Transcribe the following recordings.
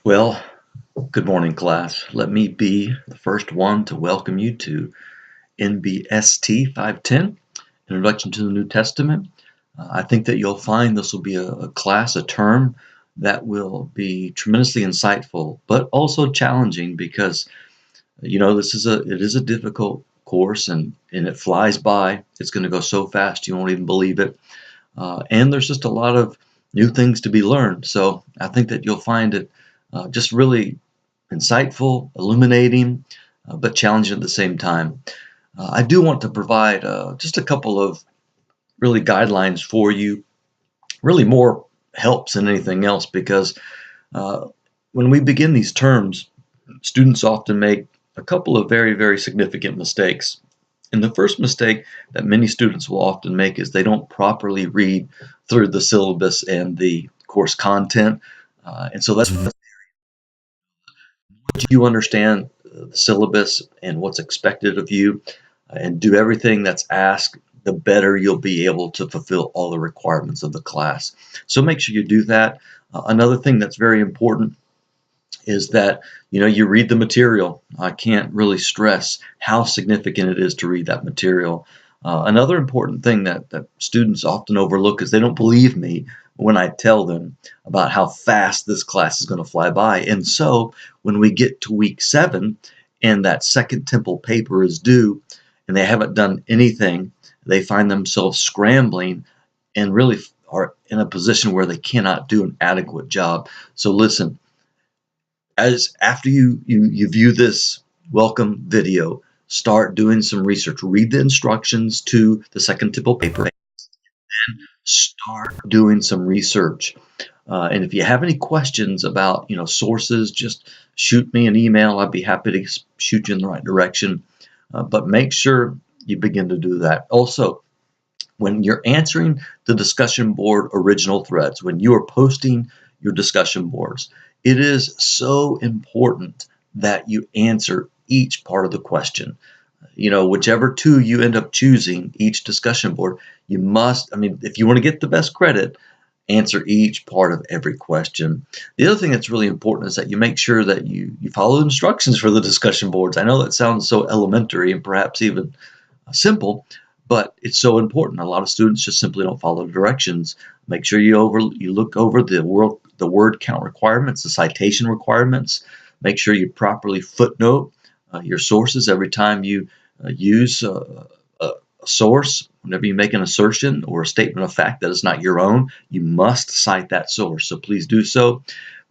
Well, good morning, class. Let me be the first one to welcome you to NBST 510, Introduction to the New Testament. I think that you'll find this will be a class, a term that will be tremendously insightful, but also challenging because, it is a difficult course and it flies by. It's going to go so fast you won't even believe it. And there's just a lot of new things to be learned. So I think that you'll find it just really insightful, illuminating, but challenging at the same time. I do want to provide just a couple of really guidelines for you, really more helps than anything else, because uh, when we begin these terms, students often make a couple of very, very significant mistakes. And the first mistake that many students will often make is they don't properly read through the syllabus and the course content. And so that's you understand the syllabus and what's expected of you and do everything that's asked, the better you'll be able to fulfill all the requirements of the class. So make sure you do that. Another thing that's very important is that you read the material. I can't really stress how significant it is to read that material. Another important thing that students often overlook is they don't believe me when I tell them about how fast this class is going to fly by. And so when we get to week 7 and that second temple paper is due and they haven't done anything, they find themselves scrambling and really are in a position where they cannot do an adequate job. So listen, as after you view this welcome video, start doing some research. Read the instructions to the second temple paper. Start doing some research. And if you have any questions about sources, just shoot me an email. I'd be happy to shoot you in the right direction. But make sure you begin to do that. Also, when you're answering the discussion board original threads, when you are posting your discussion boards, it is so important that you answer each part of the question. Whichever two you end up choosing, each discussion board, you must, if you want to get the best credit, answer each part of every question. The other thing that's really important is that you make sure that you follow instructions for the discussion boards. I know that sounds so elementary and perhaps even simple, but it's so important. A lot of students just simply don't follow the directions. Make sure you look over the word count requirements, the citation requirements. Make sure you properly footnote your sources every time you use a source. Whenever you make an assertion or a statement of fact that is not your own, you must cite that source. So please do so.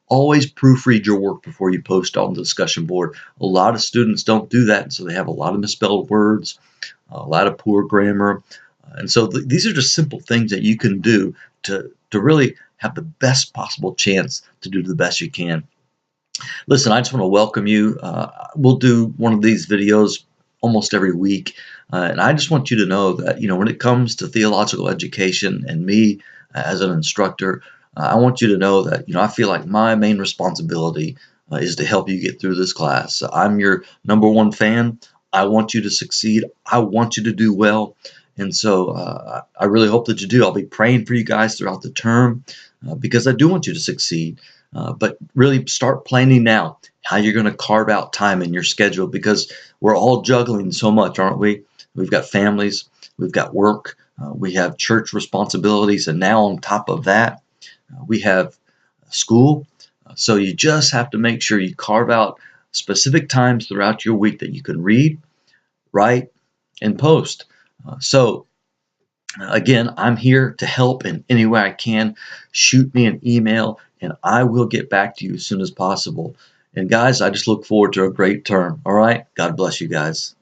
Always proofread your work before you post on the discussion board. A lot of students don't do that, and so they have a lot of misspelled words, a lot of poor grammar. And so these are just simple things that you can do to really have the best possible chance to do the best you can. Listen, I just want to welcome you. We'll do one of these videos almost every week. And I just want you to know that, when it comes to theological education and me as an instructor, I want you to know that, I feel like my main responsibility is to help you get through this class. I'm your number one fan. I want you to succeed. I want you to do well. And so I really hope that you do. I'll be praying for you guys throughout the term because I do want you to succeed. But really start planning now how you're going to carve out time in your schedule, because we're all juggling so much, aren't we? We've got families, we've got work, we have church responsibilities, and now on top of that, we have school. So you just have to make sure you carve out specific times throughout your week that you can read, write, and post. So again, I'm here to help in any way I can. Shoot me an email and I will get back to you as soon as possible. And guys, I just look forward to a great term. All right. God bless you guys.